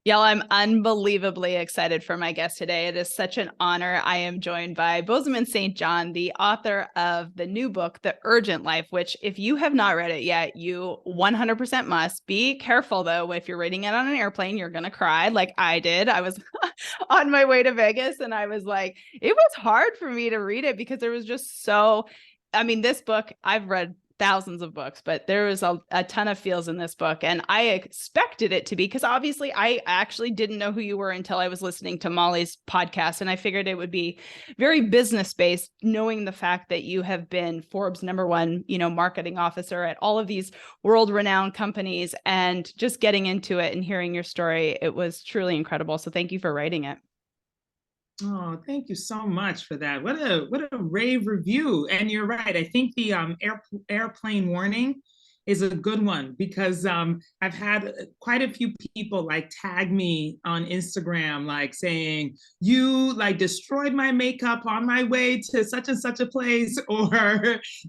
Y'all, I'm unbelievably excited for my guest today. It is such an honor. I am joined by Bozoma Saint John, the author of the new book, The Urgent Life, which if you have not read it yet, you 100% must. Be careful though. If you're reading it on an airplane, you're going to cry like I did. I was on my way to Vegas and I was like, it was hard for me to read it because there was just so, I mean, this book, I've read thousands of books, but there was a ton of feels in this book. And I expected it to be, because obviously I actually didn't know who you were until I was listening to Molly's podcast. And I figured it would be very business based, knowing the fact that you have been Forbes #1, marketing officer at all of these world renowned companies, and just getting into it and hearing your story. It was truly incredible. So thank you for writing it. Oh, thank you so much for that. What a rave review. And you're right. I think the airplane warning is a good one, because I've had quite a few people like tag me on Instagram, like saying, you like destroyed my makeup on my way to such and such a place, or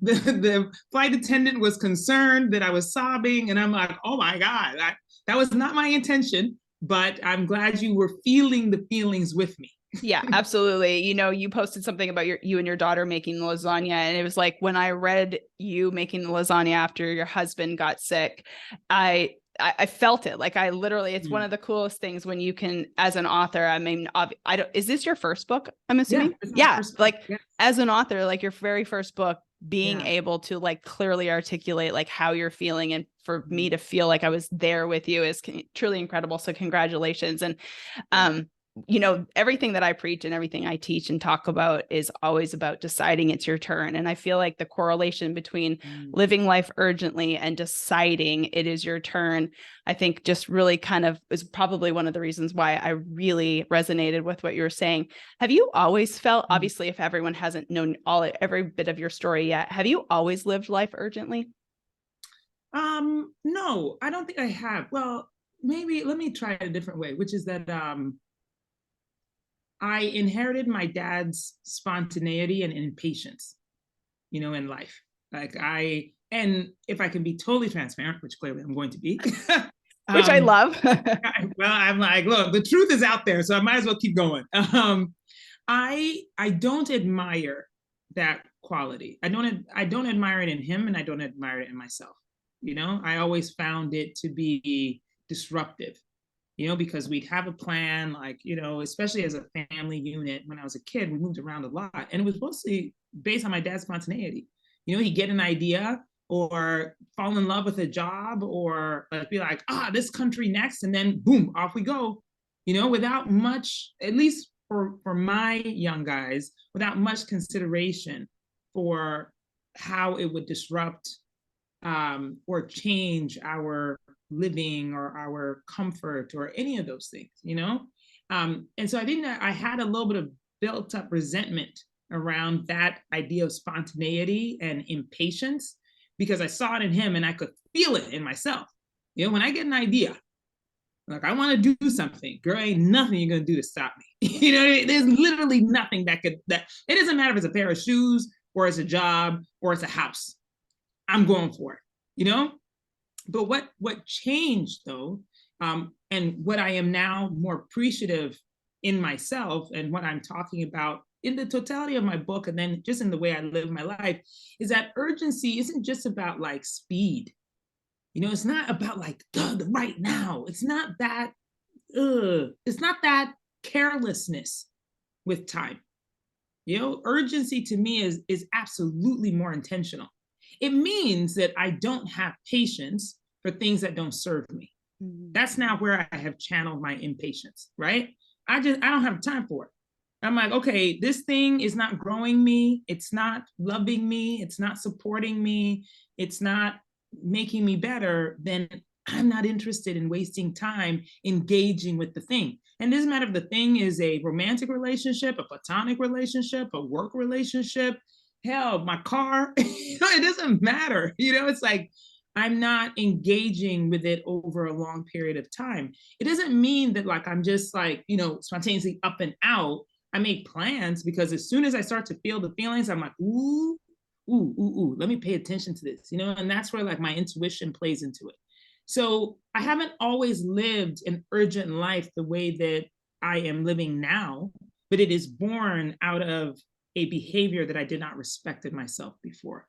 the flight attendant was concerned that I was sobbing. And I'm like, oh my God, that was not my intention, but I'm glad you were feeling the feelings with me. Yeah, absolutely. You posted something about you and your daughter making lasagna. And it was like, when I read you making the lasagna after your husband got sick, I felt it. Like, I literally, it's one of the coolest things when you can, as an author, I mean, is this your first book? I'm assuming. Yeah. Like, yeah. As an author, like your very first book, being able to like clearly articulate like how you're feeling, and for me to feel like I was there with you is truly incredible. So congratulations. And, everything that I preach and everything I teach and talk about is always about deciding it's your turn. And I feel like the correlation between living life urgently and deciding it is your turn, I think just really kind of is probably one of the reasons why I really resonated with what you were saying. Have you always felt, obviously, if everyone hasn't known every bit of your story yet, have you always lived life urgently? No, I don't think I have. Well, maybe let me try it a different way, which is that I inherited my dad's spontaneity and impatience, in life. And if I can be totally transparent, which clearly I'm going to be, which I love. Well, I'm like, look, the truth is out there, so I might as well keep going. I don't admire that quality. I don't admire it in him, and I don't admire it in myself. I always found it to be disruptive. Because we'd have a plan, like, especially as a family unit. When I was a kid, we moved around a lot, and it was mostly based on my dad's spontaneity. He'd get an idea or fall in love with a job, or like be like, this country next, and then boom, off we go, without much, at least for my young guys, without much consideration for how it would disrupt or change our living or our comfort or any of those things, and so I think that I had a little bit of built up resentment around that idea of spontaneity and impatience, because I saw it in him and I could feel it in myself. When I get an idea, like, I want to do something, girl, ain't nothing you're gonna do to stop me. There's literally nothing that it doesn't matter if it's a pair of shoes or it's a job or it's a house. I'm going for it. But what changed though, and what I am now more appreciative in myself, and what I'm talking about in the totality of my book, and then just in the way I live my life, is that urgency isn't just about like speed. It's not about like the right now. It's not that. It's not that carelessness with time. Urgency to me is absolutely more intentional. It means that I don't have patience for things that don't serve me. That's now where I have channeled my impatience, right? I don't have time for it. I'm like, okay, this thing is not growing me. It's not loving me. It's not supporting me. It's not making me better. Then I'm not interested in wasting time engaging with the thing. And it doesn't matter if the thing is a romantic relationship, a platonic relationship, a work relationship, hell, my car, it doesn't matter. It's like, I'm not engaging with it over a long period of time. It doesn't mean that like, I'm just like, spontaneously up and out. I make plans, because as soon as I start to feel the feelings, I'm like, ooh, let me pay attention to this, and that's where like my intuition plays into it. So I haven't always lived an urgent life the way that I am living now, but it is born out of a behavior that I did not respect in myself before.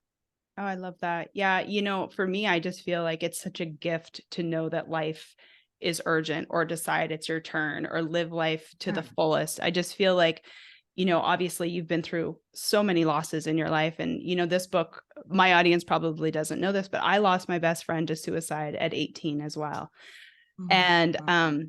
Oh, I love that. Yeah, for me, I just feel like it's such a gift to know that life is urgent or decide it's your turn or live life to the Yeah. fullest. I just feel like, obviously you've been through so many losses in your life. And, this book, my audience probably doesn't know this, but I lost my best friend to suicide at 18 as well. Oh my And God.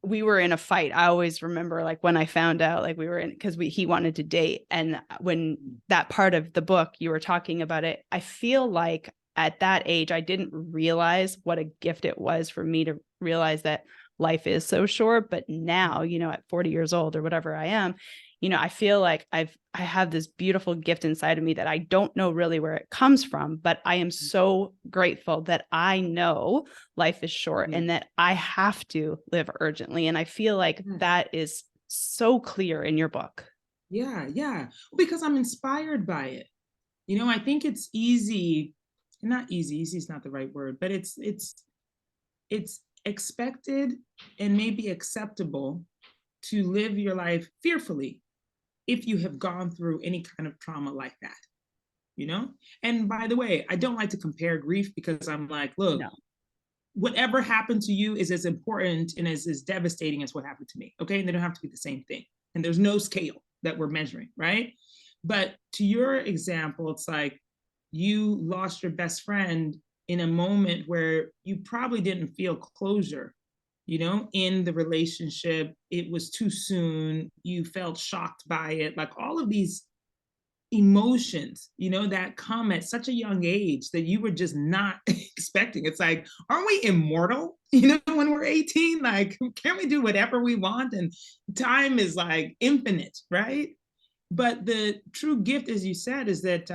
we were in a fight. I always remember like when I found out, like we were in, because he wanted to date. And when that part of the book you were talking about it, I feel like at that age, I didn't realize what a gift it was for me to realize that life is so short. But now, at 40 years old or whatever I am, I feel like I have this beautiful gift inside of me that I don't know really where it comes from, but I am so grateful that I know life is short Yeah. and that I have to live urgently. And I feel like Yes. that is so clear in your book. Yeah, yeah. Because I'm inspired by it. I think it's easy, not easy, easy is not the right word, but it's expected and maybe acceptable to live your life fearfully if you have gone through any kind of trauma like that, you know? And by the way, I don't like to compare grief because I'm like, look, No. whatever happened to you is as important and as devastating as what happened to me. Okay. And they don't have to be the same thing. And there's no scale that we're measuring, right? But to your example, it's like you lost your best friend in a moment where you probably didn't feel closure, in the relationship. It was too soon. You felt shocked by it. Like all of these emotions, that come at such a young age that you were just not expecting. It's like, aren't we immortal? When we're 18, like, can't we do whatever we want? And time is like infinite, right? But the true gift, as you said, is that,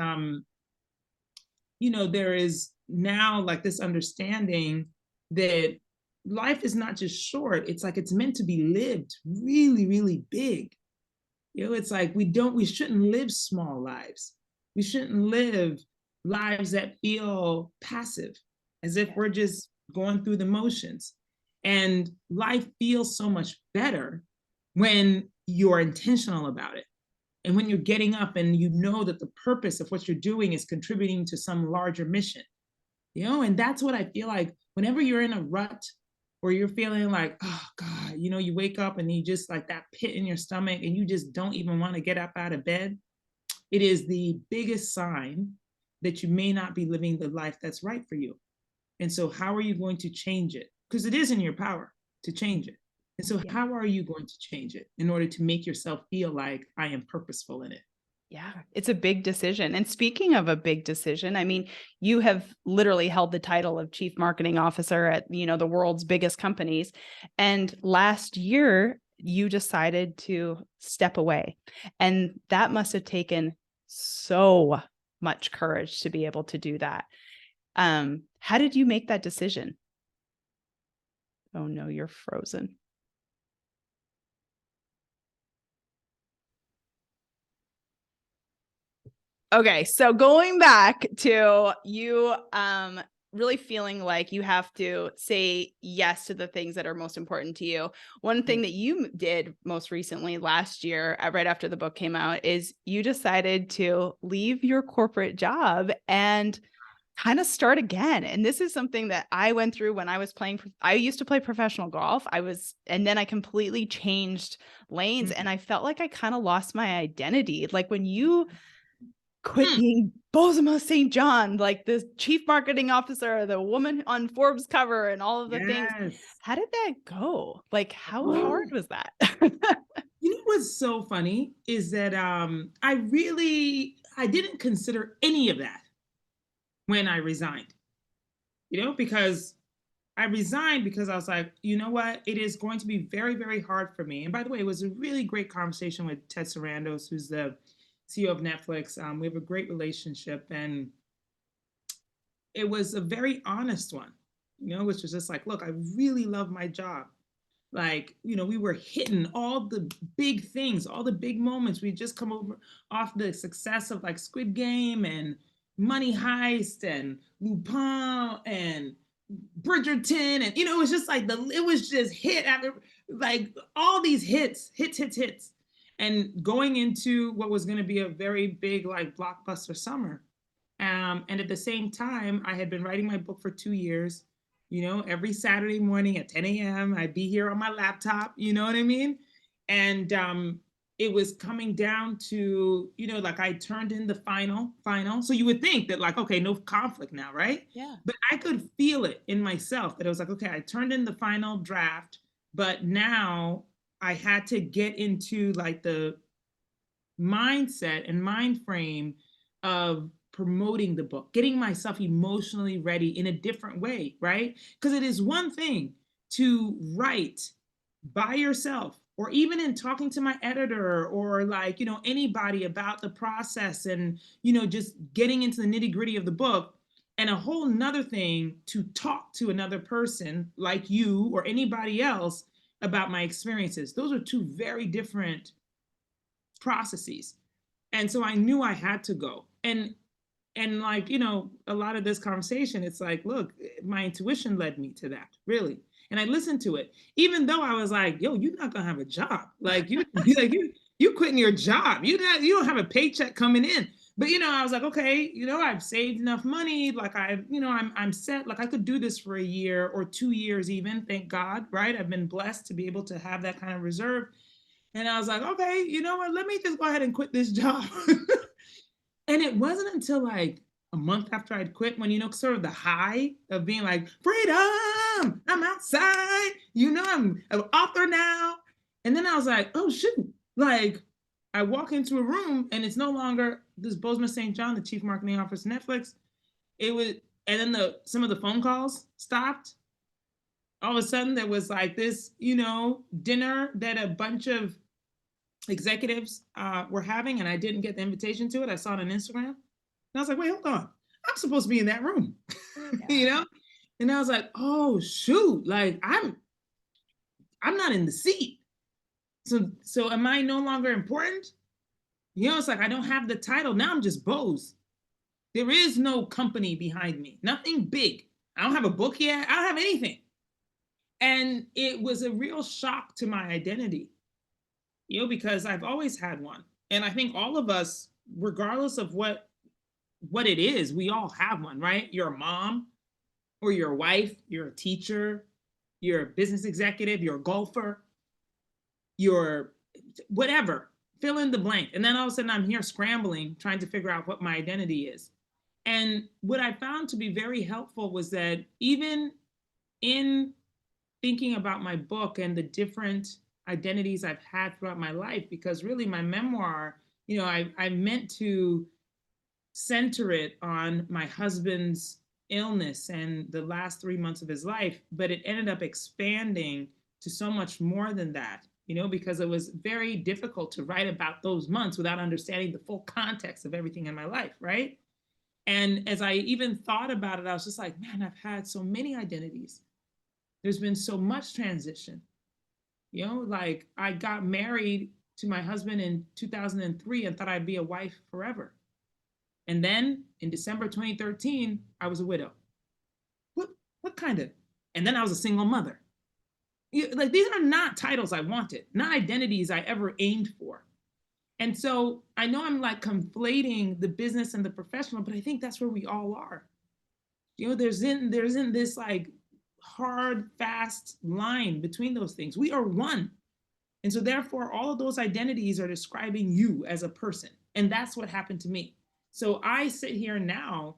there is now like this understanding that life is not just short. It's like it's meant to be lived really, really big. It's like we shouldn't live small lives. We shouldn't live lives that feel passive, as if we're just going through the motions. And life feels so much better when you're intentional about it. And when you're getting up and you know that the purpose of what you're doing is contributing to some larger mission. And that's what I feel like whenever you're in a rut or you're feeling like, oh God, you wake up and you just like that pit in your stomach and you just don't even want to get up out of bed. It is the biggest sign that you may not be living the life that's right for you. And so, how are you going to change it? Because it is in your power to change it. And so, Yeah. how are you going to change it in order to make yourself feel like I am purposeful in it? Yeah, it's a big decision. And speaking of a big decision, I mean, you have literally held the title of chief marketing officer at, the world's biggest companies. And last year, you decided to step away. And that must have taken so much courage to be able to do that. How did you make that decision? Oh no, you're frozen. Okay, so going back to you really feeling like you have to say yes to the things that are most important to you. One thing that you did most recently last year, right after the book came out, is you decided to leave your corporate job and kind of start again. And this is something that I went through when I was I used to play professional golf. And then I completely changed lanes and I felt like I kind of lost my identity. Like when you quit being Bozoma Saint John, like the chief marketing officer, the woman on Forbes cover and all of the things. Yes. How did that go? Like, how hard was that? What's so funny is that I didn't consider any of that when I resigned. Because I resigned because I was like, you know what? It is going to be very, very hard for me. And by the way, it was a really great conversation with Ted Sarandos, who's the CEO of Netflix. We have a great relationship, and it was a very honest one, which was just like, look, I really love my job. Like, we were hitting all the big things, all the big moments. We just come over off the success of like Squid Game and Money Heist and Lupin and Bridgerton, and it was just like it was just hit after like all these hits. And going into what was going to be a very big like blockbuster summer. And at the same time, I had been writing my book for 2 years. Every Saturday morning at 10 a.m., I'd be here on my laptop, you know what I mean? And it was coming down to, like I turned in the final. So you would think that like, okay, no conflict now, right? Yeah. But I could feel it in myself that it was like, okay, I turned in the final draft, but now I had to get into like the mindset and mind frame of promoting the book, getting myself emotionally ready in a different way, right? Because it is one thing to write by yourself, or even in talking to my editor or like, anybody about the process and, just getting into the nitty gritty of the book. And a whole nother thing to talk to another person like you or anybody else about my experiences. Those are two very different processes. And so I knew I had to go. And like, a lot of this conversation, it's like, look, my intuition led me to that, really. And I listened to it, even though I was like, yo, you're not gonna have a job. Like you like you quitting your job. You don't have a paycheck coming in. But I was like, okay, I've saved enough money. Like I'm set. Like I could do this for a year or 2 years even, thank God, right? I've been blessed to be able to have that kind of reserve. And I was like, okay, you know what? Let me just go ahead and quit this job. And it wasn't until like a month after I'd quit when, sort of the high of being like, freedom, I'm outside, I'm an author now. And then I was like, oh, shoot. Like I walk into a room and it's no longer this Bozoma Saint John, the chief marketing officer Netflix. It was, and then some of the phone calls stopped. All of a sudden there was like this, dinner that a bunch of executives were having, and I didn't get the invitation to it. I saw it on Instagram. And I was like, wait, hold on. I'm supposed to be in that room, Yeah. And I was like, oh shoot, like I'm not in the seat. So am I no longer important? It's like I don't have the title. Now I'm just Boz. There is no company behind me. Nothing big. I don't have a book yet. I don't have anything. And it was a real shock to my identity, because I've always had one. And I think all of us, regardless of what it is, we all have one, right? You're a mom or you're a wife, you're a teacher, you're a business executive, you're a golfer, you're whatever, fill in the blank. And then all of a sudden I'm here scrambling, trying to figure out what my identity is. And what I found to be very helpful was that even in thinking about my book and the different identities I've had throughout my life, because really my memoir, I meant to center it on my husband's illness and the last 3 months of his life, but it ended up expanding to so much more than that, because it was very difficult to write about those months without understanding the full context of everything in my life, right? And as I even thought about it, I was just like, man, I've had so many identities. There's been so much transition. Like I got married to my husband in 2003 and thought I'd be a wife forever. And then in December 2013, I was a widow. What kind of? And then I was a single mother. Like these are not titles I wanted, not identities I ever aimed for. And so I know I'm like conflating the business and the professional, but I think that's where we all are. There isn't this like hard, fast line between those things. We are one. And so therefore, all of those identities are describing you as a person. And that's what happened to me. So I sit here now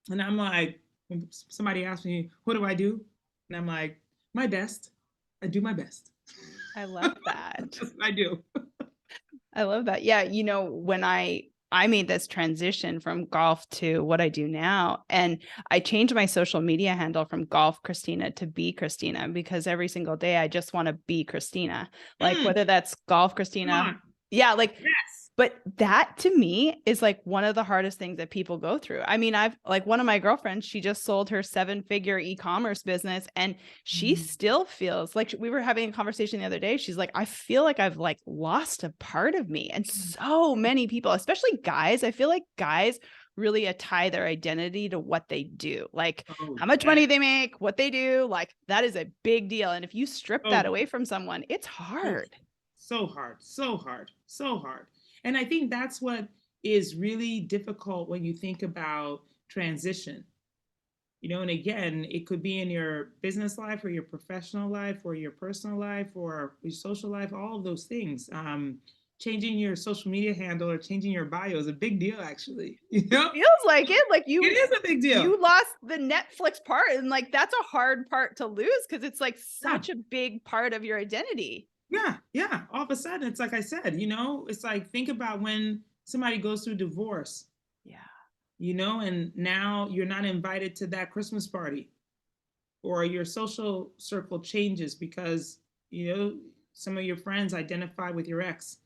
and I'm like, when somebody asks me, what do I do? And I'm like, my best. I do my best. I love that. That's what I do. I love that. Yeah. When I made this transition from golf to what I do now, and I changed my social media handle from Golf Christina to Be Christina, because every single day I just want to be Christina, like whether that's Golf Christina. Yeah. Like, yes. But that to me is like one of the hardest things that people go through. I mean, I've like one of my girlfriends, she just sold her 7-figure e-commerce business and she still feels like, we were having a conversation the other day. She's like, I feel like I've like lost a part of me. And so many people, especially guys, I feel like guys really tie their identity to what they do. Like Oh, how much yeah. money they make, what they do, like that is a big deal. And if you strip Oh, that away from someone, it's hard. so hard, so hard, so hard. And I think that's what is really difficult when you think about transition. And again, it could be in your business life or your professional life or your personal life or your social life, all of those things. Changing your social media handle or changing your bio is a big deal, actually. It feels like it. Like It is a big deal. You lost the Netflix part, and like that's a hard part to lose because it's like Yeah. such a big part of your identity. Yeah. All of a sudden, it's like I said, it's like think about when somebody goes through divorce, Yeah. and now you're not invited to that Christmas party, or your social circle changes because, some of your friends identify with your ex.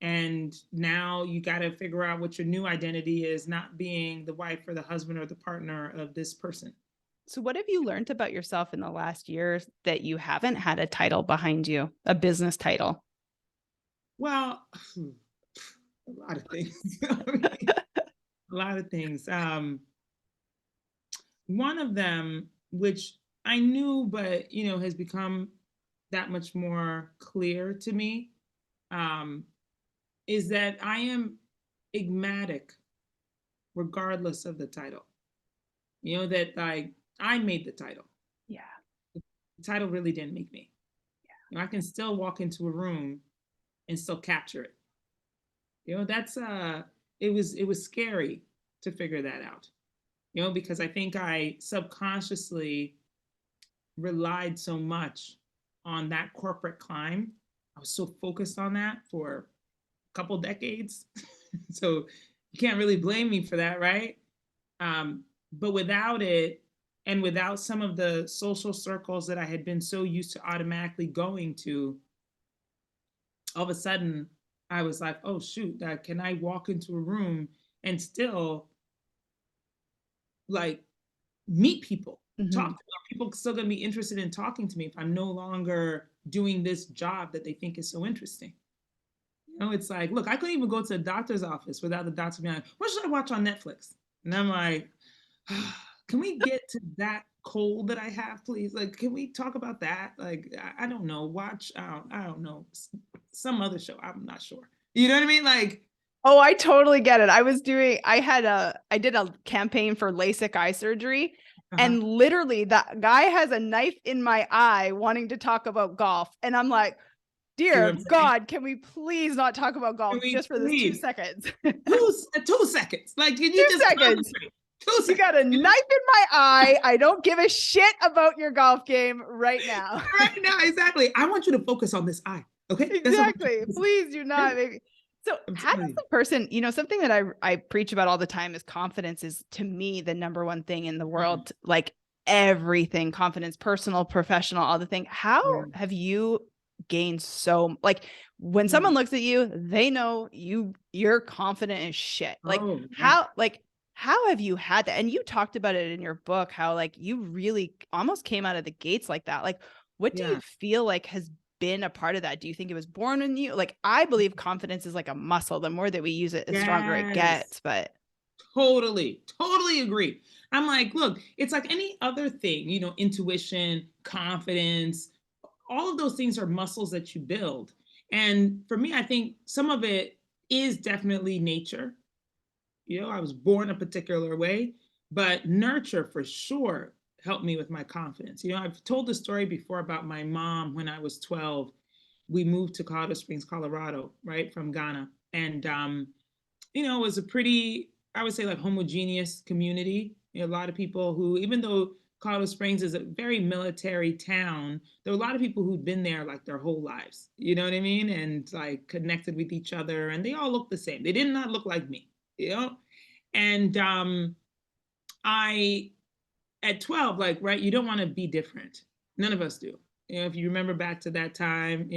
And now you got to figure out what your new identity is, not being the wife or the husband or the partner of this person. So what have you learned about yourself in the last year that you haven't had a title behind you, a business title? Well, a lot of things. A lot of things. One of them, which I knew, but has become that much more clear to me, um, is that I am enigmatic regardless of the title. That like I made the title. Yeah. The title really didn't make me. I can still walk into a room and still capture it. That's it was scary to figure that out. Because I think I subconsciously relied so much on that corporate climb. I was so focused on that for a couple decades. So you can't really blame me for that, right? But without it, and without some of the social circles that I had been so used to automatically going to, all of a sudden I was like, oh shoot, can I walk into a room and still like meet people, talk to them? Are people still going to be interested in talking to me if I'm no longer doing this job that they think is so interesting? It's like, look, I couldn't even go to the doctor's office without the doctor being like, what should I watch on Netflix? And I'm like, can we get to that cold that I have, please? Like, can we talk about that? Like, I don't know. Watch, I don't know, some other show. I'm not sure. You know what I mean? Like, oh, I totally get it. I did a campaign for LASIK eye surgery. And literally that guy has a knife in my eye wanting to talk about golf. And I'm like, dear God, can we please not talk about golf just for this 2 seconds? 2 seconds. Like, can you 2 just seconds? 2 seconds. You got a knife in my eye. I don't give a shit about your golf game right now. Right now, exactly. I want you to focus on this eye. Okay. Exactly. Please do not. Maybe. So how does the person, something that I preach about all the time is confidence is to me the number one thing in the world, like everything, confidence, personal, professional, all the thing. How have you gained so like when someone looks at you, they know you're confident as shit. Like how have you had that? And you talked about it in your book, how like you really almost came out of the gates like that. Like what do you feel like has been a part of that? Do you think it was born in you? Like I believe confidence is like a muscle. The more that we use it, the stronger it gets. But totally agree. I'm like, look, it's like any other thing, intuition, confidence, all of those things are muscles that you build. And for me, I think some of it is definitely nature. I was born a particular way, but nurture for sure helped me with my confidence. I've told the story before about my mom when I was 12. We moved to Colorado Springs, Colorado, right, from Ghana. And, it was a pretty, I would say, like homogeneous community. A lot of people who, even though Colorado Springs is a very military town, there were a lot of people who'd been there like their whole lives. You know what I mean? And like connected with each other. And they all looked the same. They did not look like me, And I, at 12, like, right, you don't want to be different. None of us do. If you remember back to that time,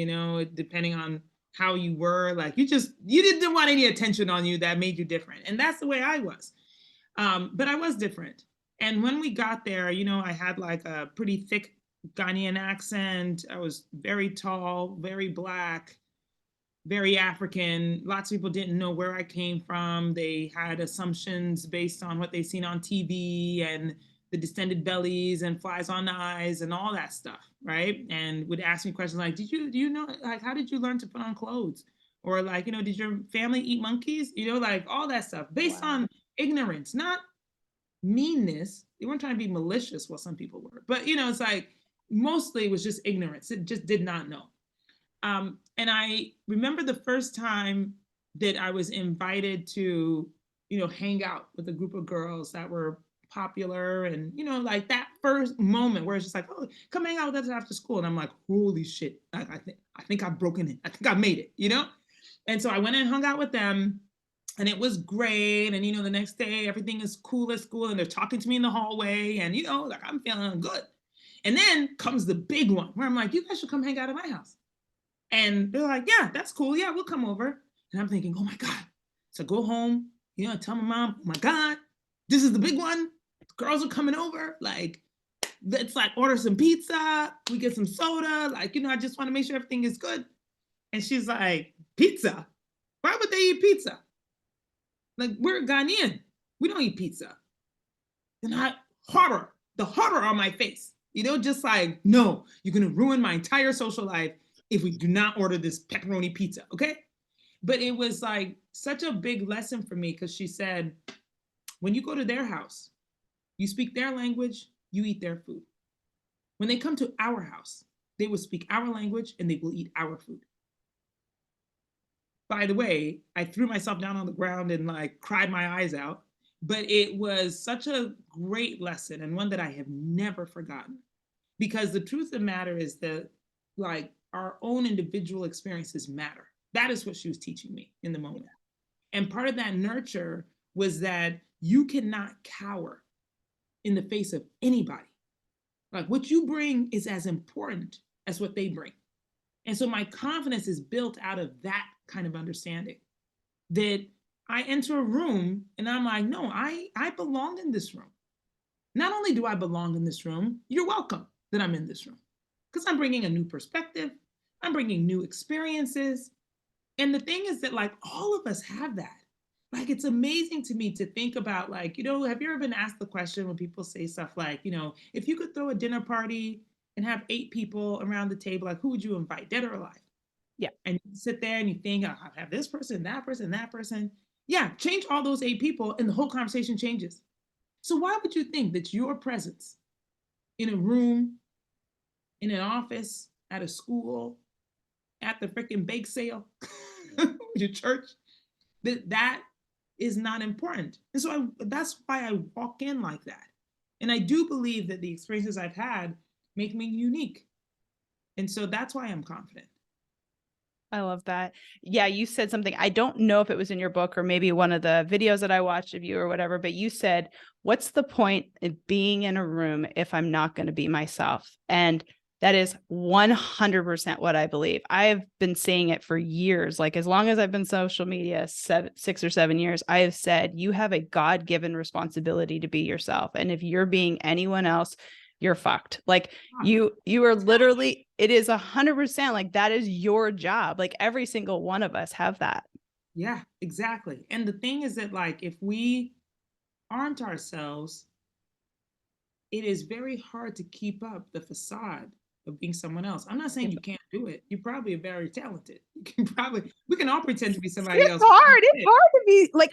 depending on how you were, like, you didn't want any attention on you that made you different. And that's the way I was. But I was different. And when we got there, I had like a pretty thick Ghanaian accent. I was very tall, very black, very African. Lots of people didn't know where I came from. They had assumptions based on what they've seen on TV and the distended bellies and flies on the eyes and all that stuff, right? And would ask me questions like, do you know, like, how did you learn to put on clothes? Or like, did your family eat monkeys? Like all that stuff based on ignorance, not meanness. They weren't trying to be malicious. Well, some people were, but it's like mostly it was just ignorance. It just did not know. And I remember the first time that I was invited to, hang out with a group of girls that were popular, and like that first moment where it's just like, oh, come hang out with us after school, and I'm like, holy shit, I think I've broken it. I think I made it, And so I went and hung out with them, and it was great. And the next day everything is cool at school, and they're talking to me in the hallway, and like I'm feeling good. And then comes the big one where I'm like, you guys should come hang out at my house. And they're like, yeah, that's cool. Yeah, we'll come over. And I'm thinking, oh my God. So go home, tell my mom, oh my God, this is the big one. The girls are coming over. Like, let's like order some pizza. We get some soda. Like, I just want to make sure everything is good. And she's like, pizza? Why would they eat pizza? Like, we're Ghanaian. We don't eat pizza. And the horror on my face, just like, no, you're going to ruin my entire social life if we do not order this pepperoni pizza, okay? But it was like such a big lesson for me, because she said, when you go to their house, you speak their language, you eat their food. When they come to our house, they will speak our language and they will eat our food. By the way, I threw myself down on the ground and like cried my eyes out, but it was such a great lesson, and one that I have never forgotten. Because the truth of the matter is that, like, our own individual experiences matter. That is what she was teaching me in the moment. And part of that nurture was that you cannot cower in the face of anybody. Like, what you bring is as important as what they bring. And so my confidence is built out of that kind of understanding, that I enter a room and I'm like, no, I belong in this room. Not only do I belong in this room, you're welcome that I'm in this room, because I'm bringing a new perspective. I'm bringing new experiences. And the thing is that, like, all of us have that. Like, it's amazing to me to think about, like, have you ever been asked the question when people say stuff like, if you could throw a dinner party and have 8 people around the table, like, who would you invite, dead or alive? Yeah. And you sit there and you think, I'll have this person, that person, that person. Yeah, change all those 8 people and the whole conversation changes. So why would you think that your presence in a room, in an office, at a school, at the freaking bake sale, your church, that is not important? And so that's why I walk in like that. And I do believe that the experiences I've had make me unique. And so that's why I'm confident. I love that. Yeah, you said something. I don't know if it was in your book or maybe one of the videos that I watched of you or whatever, but you said, what's the point of being in a room if I'm not going to be myself? And that is 100% what I believe. I've been saying it for years. Like, as long as I've been social media, 6 or 7 years, I have said, you have a God-given responsibility to be yourself. And if you're being anyone else, you're fucked. Like, you are literally, it is 100% like that is your job. Like, every single one of us have that. Yeah, exactly. And the thing is that, like, if we aren't ourselves, it is very hard to keep up the facade of being someone else. I'm not saying you can't do it. You probably are very talented. We can all pretend to be somebody else. It's hard to be like,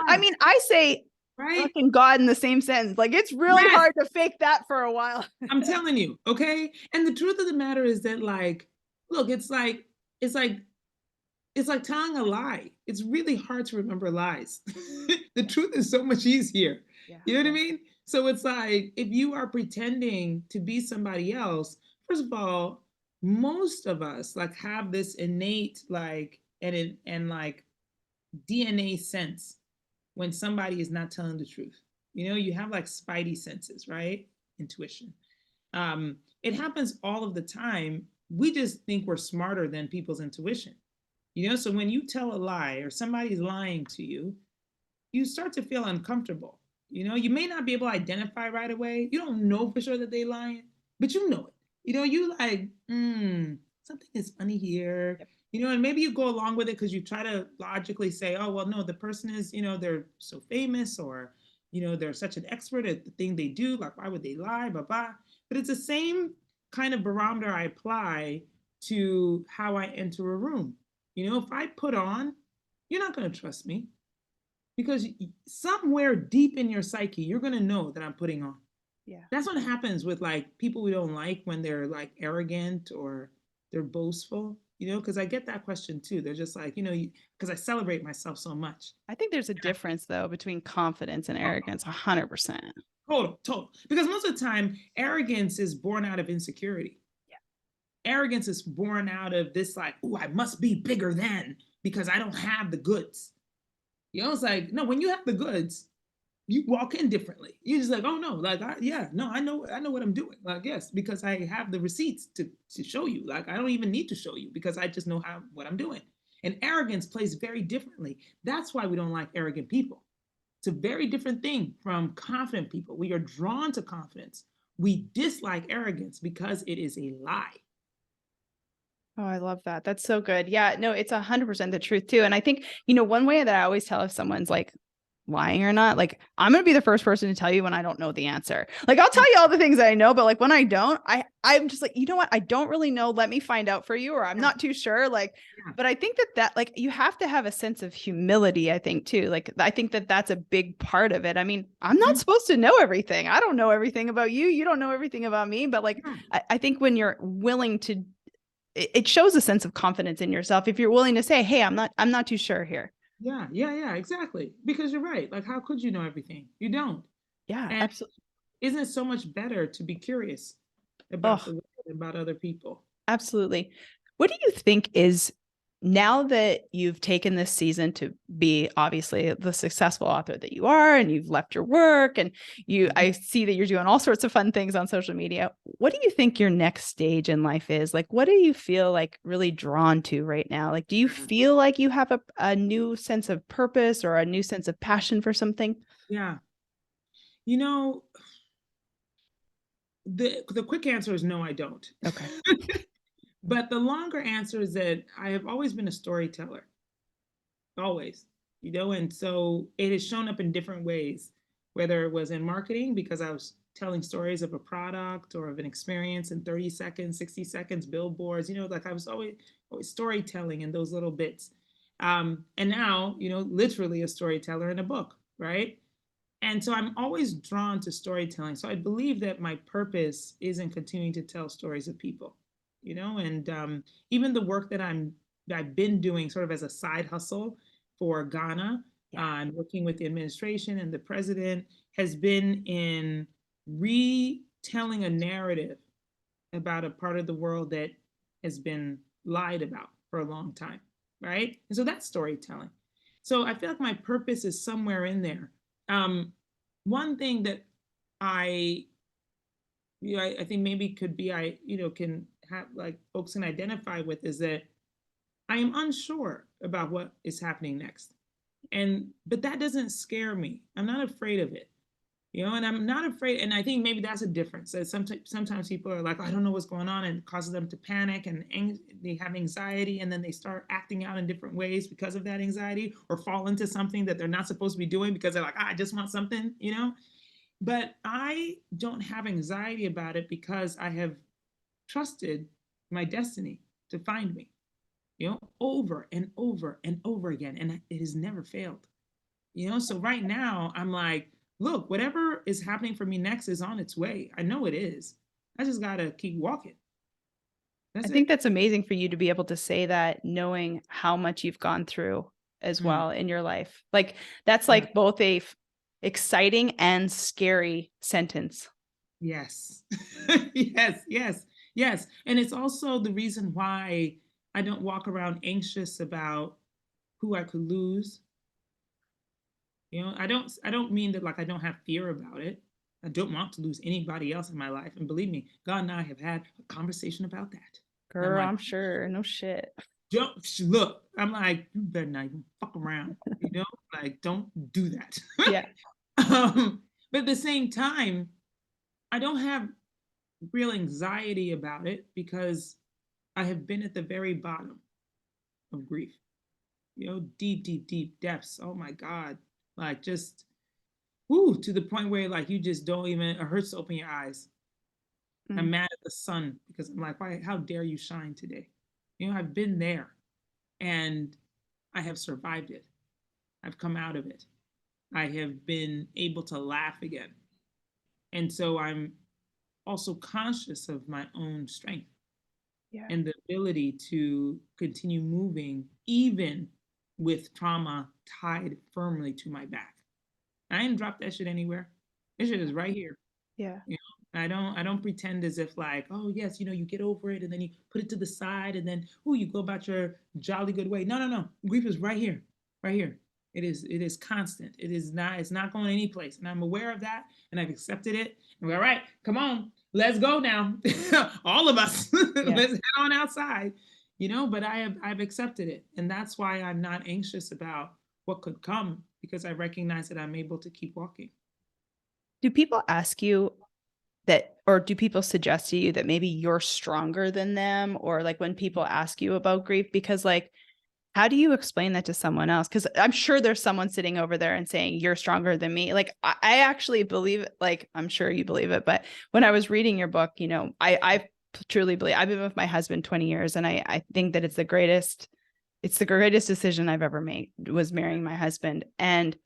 I mean, I say, right? Fucking God in the same sentence. Like, it's really hard to fake that for a while. I'm telling you, okay? And the truth of the matter is that, like, look, it's like telling a lie. It's really hard to remember lies. The truth is so much easier. Yeah. You know what I mean? So it's like, if you are pretending to be somebody else, first of all, most of us like have this innate like and like DNA sense when somebody is not telling the truth. You have like spidey senses, right? Intuition. It happens all of the time. We just think we're smarter than people's intuition. So when you tell a lie or somebody's lying to you, you start to feel uncomfortable. You may not be able to identify right away. You don't know for sure that they're lying, but you know it. You like, something is funny here. And maybe you go along with it because you try to logically say, oh, well, no, the person is, they're so famous, or, they're such an expert at the thing they do. Like, why would they lie? Blah, blah. But it's the same kind of barometer I apply to how I enter a room. If I put on, you're not going to trust me, because somewhere deep in your psyche, you're going to know that I'm putting on. Yeah. That's what happens with like people we don't like when they're like arrogant or they're boastful, because I get that question too. They're just like, because I celebrate myself so much. I think there's a difference though between confidence and arrogance, 100%. Total. Because most of the time, arrogance is born out of insecurity. Yeah. Arrogance is born out of this like, oh, I must be bigger than because I don't have the goods. It's like, no, when you have the goods, you walk in differently. You're just like, oh no, like, I know what I'm doing. Like, yes, because I have the receipts to show you. Like, I don't even need to show you because I just know what I'm doing. And arrogance plays very differently. That's why we don't like arrogant people. It's a very different thing from confident people. We are drawn to confidence. We dislike arrogance because it is a lie. Oh, I love that. That's so good. Yeah, no, it's 100% the truth too. And I think, one way that I always tell if someone's like lying or not, like I'm going to be the first person to tell you when I don't know the answer. Like I'll tell you all the things that I know, but like when I don't, I'm just like, you know what? I don't really know. Let me find out for you, or I'm not too sure. Like, but I think that like you have to have a sense of humility, I think too. Like, I think that that's a big part of it. I mean, I'm not supposed to know everything. I don't know everything about you. You don't know everything about me, but like, I think when you're willing to, it shows a sense of confidence in yourself. If you're willing to say, hey, I'm not too sure here. Yeah, exactly. Because you're right. Like, how could you know everything? You don't. Yeah, And absolutely. isn't it so much better to be curious about Oh, the world, about other people? absolutely. What do you think is, now that you've taken this season to be obviously the successful author that you are, and you've left your work, and I see that you're doing all sorts of fun things on social media. What do you think your next stage in life is? Like, what do you feel like really drawn to right now? Like, do you feel like you have a new sense of purpose or a new sense of passion for something? Yeah. You know, the quick answer is no, I don't. Okay. But the longer answer is that I have always been a storyteller. Always. And so it has shown up in different ways, whether it was in marketing because I was telling stories of a product or of an experience in 30 seconds, 60 seconds, billboards, like I was always storytelling in those little bits. And now, literally a storyteller in a book, right? And so I'm always drawn to storytelling. So I believe that my purpose is in continuing to tell stories of people, and even the work that I've been doing sort of as a side hustle for Ghana, and working with the administration and the president, has been in retelling a narrative about a part of the world that has been lied about for a long time, right? And so that's storytelling. So I feel like my purpose is somewhere in there. One thing that I, I think maybe could be, can have like folks can identify with is that I am unsure about what is happening next. But that doesn't scare me. I'm not afraid of it. And I'm not afraid. And I think maybe that's a difference. That sometimes people are like, I don't know what's going on, and it causes them to panic, and they have anxiety, and then they start acting out in different ways because of that anxiety, or fall into something that they're not supposed to be doing because they're like, I just want something, But I don't have anxiety about it because I have trusted my destiny to find me, over and over and over again. And it has never failed, So right now I'm like, look, whatever is happening for me next is on its way. I know it is. I just got to keep walking. I That's think it. that's amazing for you to be able to say that, knowing how much you've gone through as well in your life. Like, that's like both a exciting and scary sentence. Yes. Yes. And it's also the reason why I don't walk around anxious about who I could lose. I don't mean that like I don't have fear about it. I don't want to lose anybody else in my life. And believe me, God and I have had a conversation about that. I'm Girl, like, I'm sure. No shit. don't look. I'm like, you better not even fuck around. Like, don't do that. Yeah. But at the same time, I don't have real anxiety about it because I have been at the very bottom. of grief, deep, deep, deep depths. Oh my God. Like just, whoo, to the point where like you just don't even, it hurts to open your eyes. Mm. I'm mad at the sun because I'm like, why, how dare you shine today? I've been there and I have survived it. I've come out of it. I have been able to laugh again. And so I'm also conscious of my own strength Yeah. and the ability to continue moving, even with trauma tied firmly to my back. I didn't drop that shit anywhere. This shit is right here. Yeah. I don't pretend as if like, oh yes, you get over it and then you put it to the side and then you go about your jolly good way. No, no, no. Grief is right here. Right here. It is constant. It's not going any place. And I'm aware of that and I've accepted it. And we're all right, come on, let's go now. All of us. Yeah. Let's head on outside. But I've accepted it. And that's why I'm not anxious about what could come, because I recognize that I'm able to keep walking. Do people ask you that, or do people suggest to you that maybe you're stronger than them? Or like when people ask you about grief, because like, how do you explain that to someone else? Because I'm sure there's someone sitting over there and saying, you're stronger than me. Like, I actually believe it. Like, I'm sure you believe it. But when I was reading your book, I truly believe, I've been with my husband 20 years. And I think that it's the greatest decision I've ever made, was marrying my husband. And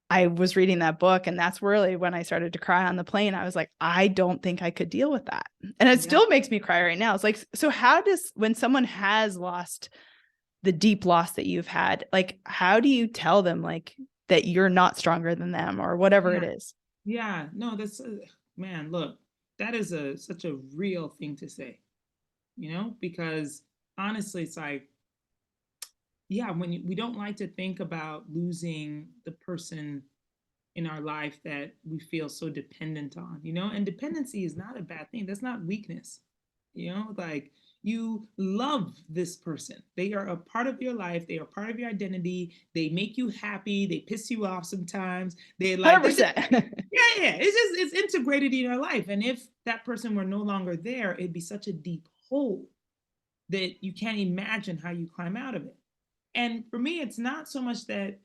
I was reading that book, and that's really when I started to cry on the plane. I was like, I don't think I could deal with that. And it still makes me cry right now. It's like, so how does, when someone has lost the deep loss that you've had, like, how do you tell them like that you're not stronger than them or whatever it is? Yeah, no, that's man, look, that is such a real thing to say, because honestly, it's like, yeah, when we don't like to think about losing the person in our life that we feel so dependent on, and dependency is not a bad thing. That's not weakness, like you love this person. They are a part of your life. They are part of your identity. They make you happy. They piss you off sometimes. They like, 100%. yeah. It's integrated in your life. And if that person were no longer there, it'd be such a deep hole that you can't imagine how you climb out of it. And for me, it's not so much that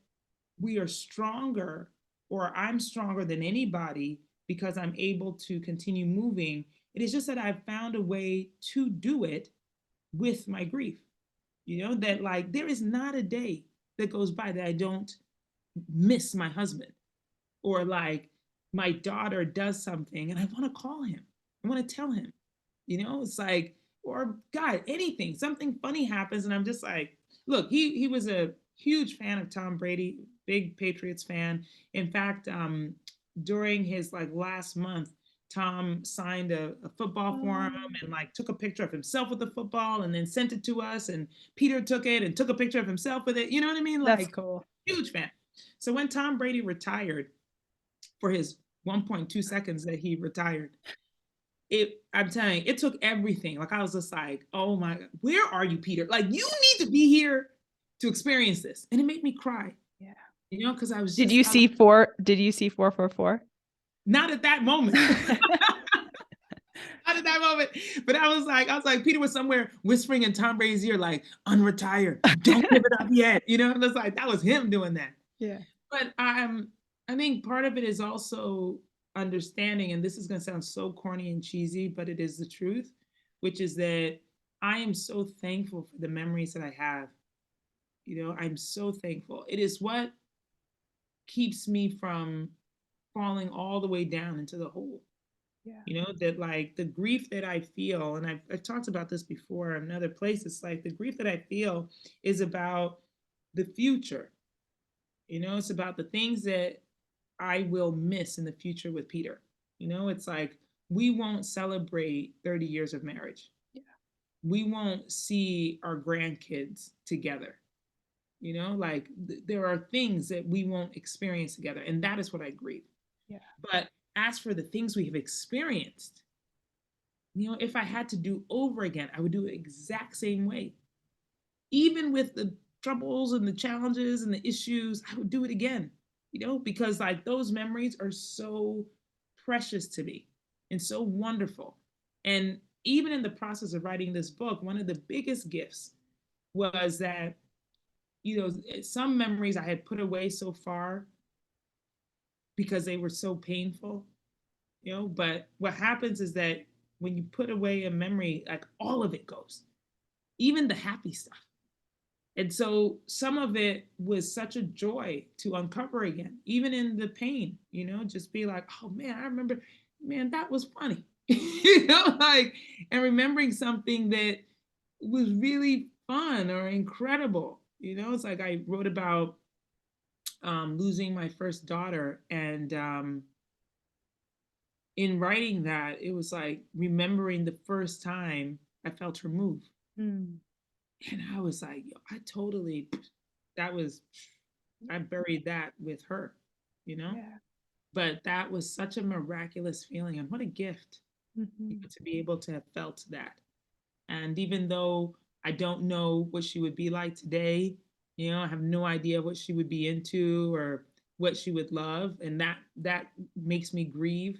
we are stronger or I'm stronger than anybody because I'm able to continue moving. It is just that I've found a way to do it with my grief. That like there is not a day that goes by that I don't miss my husband, or like my daughter does something and I want to call him. I want to tell him. It's like, or God, anything, something funny happens and I'm just like, look, he was a huge fan of Tom Brady, big Patriots fan. In fact, during his like last month, Tom signed a football for him and like took a picture of himself with the football and then sent it to us. And Peter took it and took a picture of himself with it. You know what I mean? That's Like, cool. huge fan. So when Tom Brady retired, for his 1.2 seconds that he retired, I'm telling you, it took everything. Like I was just like, oh my, where are you, Peter? Like you need to be here to experience this. And it made me cry. Yeah. Because I was Did just, you see 444? not at that moment. Not at that moment. But I was like, Peter was somewhere whispering in Tom Brady's ear, like, unretire, don't give it up yet. And it's like, that was him doing that. Yeah. But I think part of it is also understanding, and this is going to sound so corny and cheesy, but it is the truth, which is that I am so thankful for the memories that I have. I'm so thankful. It is what keeps me from falling all the way down into the hole. Yeah. That like the grief that I feel, and I've talked about this before in other places, like the grief that I feel is about the future. It's about the things that I will miss in the future with Peter. It's like we won't celebrate 30 years of marriage. Yeah. We won't see our grandkids together. Like there are things that we won't experience together. And that is what I grieve. Yeah. But as for the things we have experienced, if I had to do over again, I would do it exact same way. Even with the troubles and the challenges and the issues, I would do it again, because like those memories are so precious to me and so wonderful. And even in the process of writing this book, one of the biggest gifts was that, some memories I had put away so far because they were so painful, but what happens is that when you put away a memory, like all of it goes, even the happy stuff. And so some of it was such a joy to uncover again, even in the pain, just be like, oh man, I remember, man, that was funny, and remembering something that was really fun or incredible. It's like I wrote about losing my first daughter, and in writing that, it was like remembering the first time I felt her move. Mm. And I was like, I buried that with her, Yeah. but that was such a miraculous feeling. And what a gift to be able to have felt that. And even though I don't know what she would be like today, I have no idea what she would be into or what she would love. And that makes me grieve.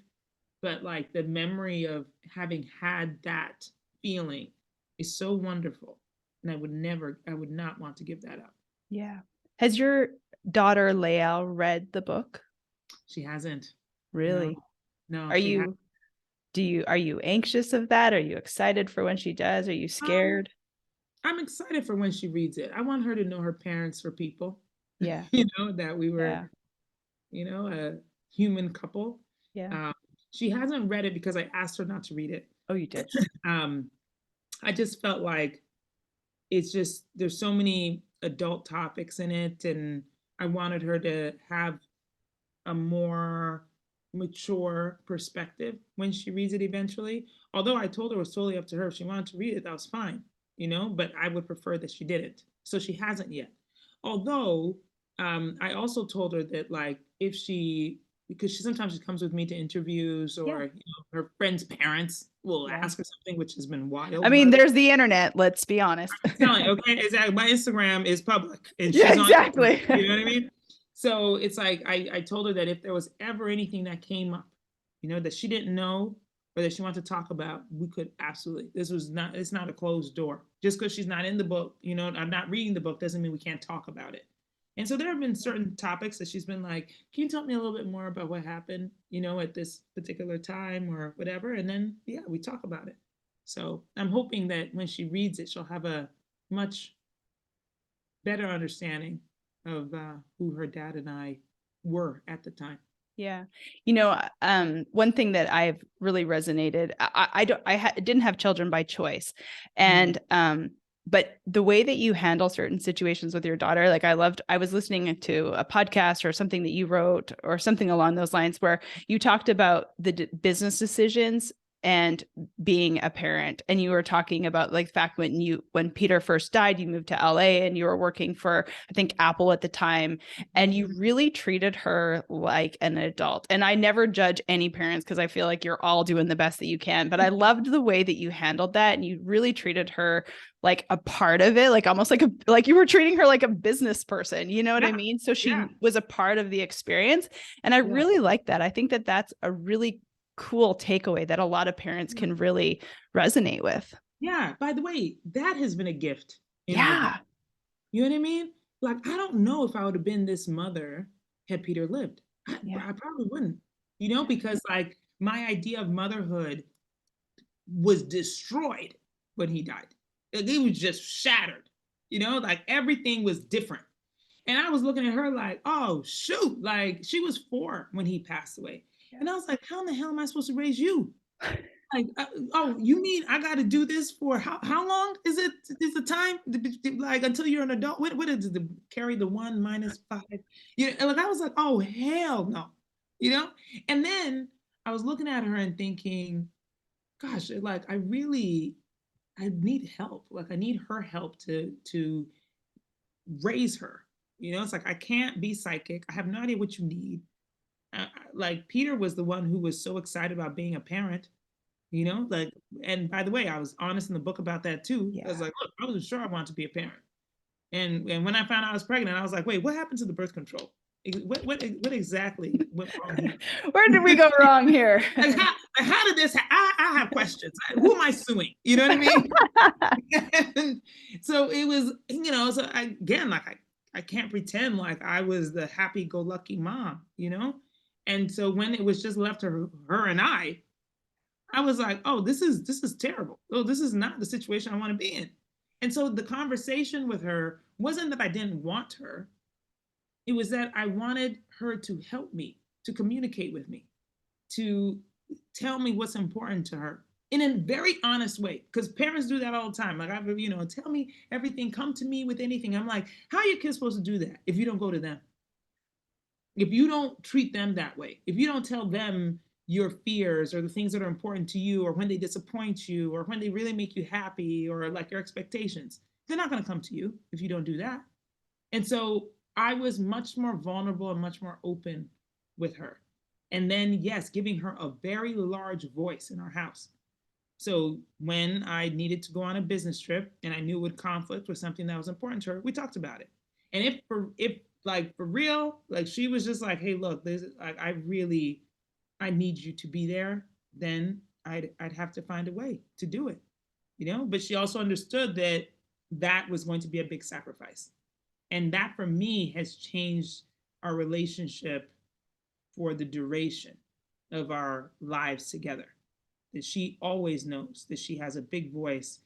But like the memory of having had that feeling is so wonderful. And I would not want to give that up. Yeah. Has your daughter Lael read the book? She hasn't. Really? No. Are you anxious of that? Are you excited for when she does? Are you scared? I'm excited for when she reads it. I want her to know her parents were people. Yeah. That we were, a human couple. Yeah. She hasn't read it because I asked her not to read it. Oh, you did? I just felt like there's so many adult topics in it, and I wanted her to have a more mature perspective when she reads it eventually. Although I told her it was totally up to her. If she wanted to read it, that was fine, but I would prefer that she didn't. So she hasn't yet. Although I also told her that, like, because sometimes she comes with me to interviews, or her friends' parents will ask her something, which has been wild. I mean, there's the internet, let's be honest. I'm telling you, okay, exactly. My Instagram is public, and she's exactly on, you know what I mean? So it's like I told her that if there was ever anything that came up, that she didn't know or that she wanted to talk about, we could absolutely. It's not a closed door. Just because she's not in the book, I'm not reading the book, doesn't mean we can't talk about it. And so there have been certain topics that she's been like, can you tell me a little bit more about what happened, at this particular time or whatever? And then, we talk about it. So I'm hoping that when she reads it, she'll have a much better understanding of who her dad and I were at the time. Yeah. One thing that I've really resonated, I didn't have children by choice. And, but the way that you handle certain situations with your daughter, like I was listening to a podcast or something that you wrote or something along those lines where you talked about the business decisions and being a parent. And you were talking about like the fact when Peter first died, you moved to LA and you were working for, I think, Apple at the time, and you really treated her like an adult. And I never judge any parents because I feel like you're all doing the best that you can, but I loved the way that you handled that. And you really treated her like a part of it, like almost like you were treating her like a business person, you know what I mean? So she was a part of the experience. And I really like that. I think that that's a really cool takeaway that a lot of parents can really resonate with. Yeah. By the way, that has been a gift. You know what I mean? Like, I don't know if I would have been this mother had Peter lived. I probably wouldn't, because like my idea of motherhood was destroyed when he died. It was just shattered, like everything was different. And I was looking at her like, oh, shoot, like she was 4 when he passed away. And I was like, how in the hell am I supposed to raise you? Like, oh, you mean I got to do this for how long is the time? Like until you're an adult? What is it? Carry the 1 minus 5? Like I was like, oh, hell no, And then I was looking at her and thinking, gosh, like I need help. Like I need her help to raise her. It's like I can't be psychic. I have no idea what you need. Like Peter was the one who was so excited about being a parent, like, and by the way, I was honest in the book about that too. I was like, look, I wasn't sure I wanted to be a parent. And when I found out I was pregnant, I was like, wait, what happened to the birth control? What exactly went wrong here? Where did we go wrong here? Like how did this I have questions. Who am I suing? You know what I mean? so it was, so I can't pretend like I was the happy-go-lucky mom, And so when it was just left to her and I was like, oh, this is terrible. Oh, this is not the situation I want to be in. And so the conversation with her wasn't that I didn't want her. It was that I wanted her to help me, to communicate with me, to tell me what's important to her in a very honest way. Because parents do that all the time. Like, tell me everything, come to me with anything. I'm like, how are your kids supposed to do that if you don't go to them? If you don't treat them that way, if you don't tell them your fears or the things that are important to you, or when they disappoint you, or when they really make you happy, or like your expectations, they're not going to come to you if you don't do that. And so I was much more vulnerable and much more open with her. And then, yes, giving her a very large voice in our house. So when I needed to go on a business trip and I knew it would conflict with something that was important to her, we talked about it. And if for real, like she was just like, hey, look, this like I need you to be there, then I'd have to find a way to do it, But she also understood that that was going to be a big sacrifice. And that for me has changed our relationship for the duration of our lives together. That she always knows that she has a big voice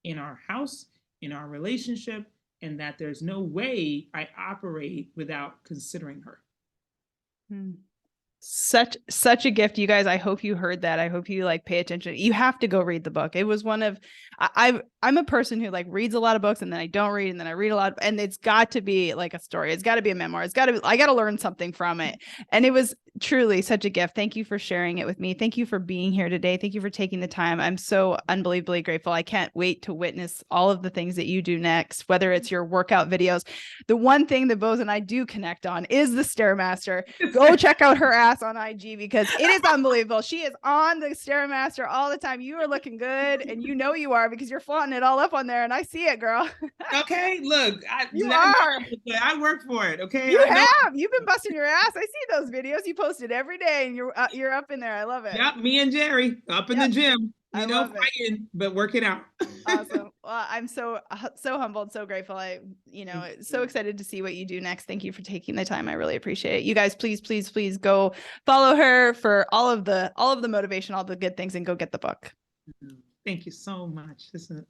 in our house, in our relationship, and that there's no way I operate without considering her. Such a gift, you guys. I hope you heard that. I hope you pay attention. You have to go read the book. It was one of, I'm a person who reads a lot of books and then I don't read and then I read a lot, and it's got to be like a story. It's got to be a memoir. I got to learn something from it. And it was truly such a gift. Thank you for sharing it with me. Thank you for being here today. Thank you for taking the time. I'm so unbelievably grateful. I can't wait to witness all of the things that you do next, whether it's your workout videos. The one thing that Boz and I do connect on is the Stairmaster. Go check out her ass on IG because it is unbelievable. She is on the Stairmaster all the time. You are looking good, and you are because you're flaunting it all up on there, and I see it, girl. Okay, look, you are. I work for it. Okay, You've been busting your ass. I see those videos. You post it every day, and you're up in there. I love it. Yep, me and Jerry up in the gym. Fighting, but working out. Awesome. Well, I'm so humbled, so grateful. So excited to see what you do next. Thank you for taking the time. I really appreciate it. You guys, please go follow her for all of the motivation, all the good things, and go get the book. Thank you so much. This is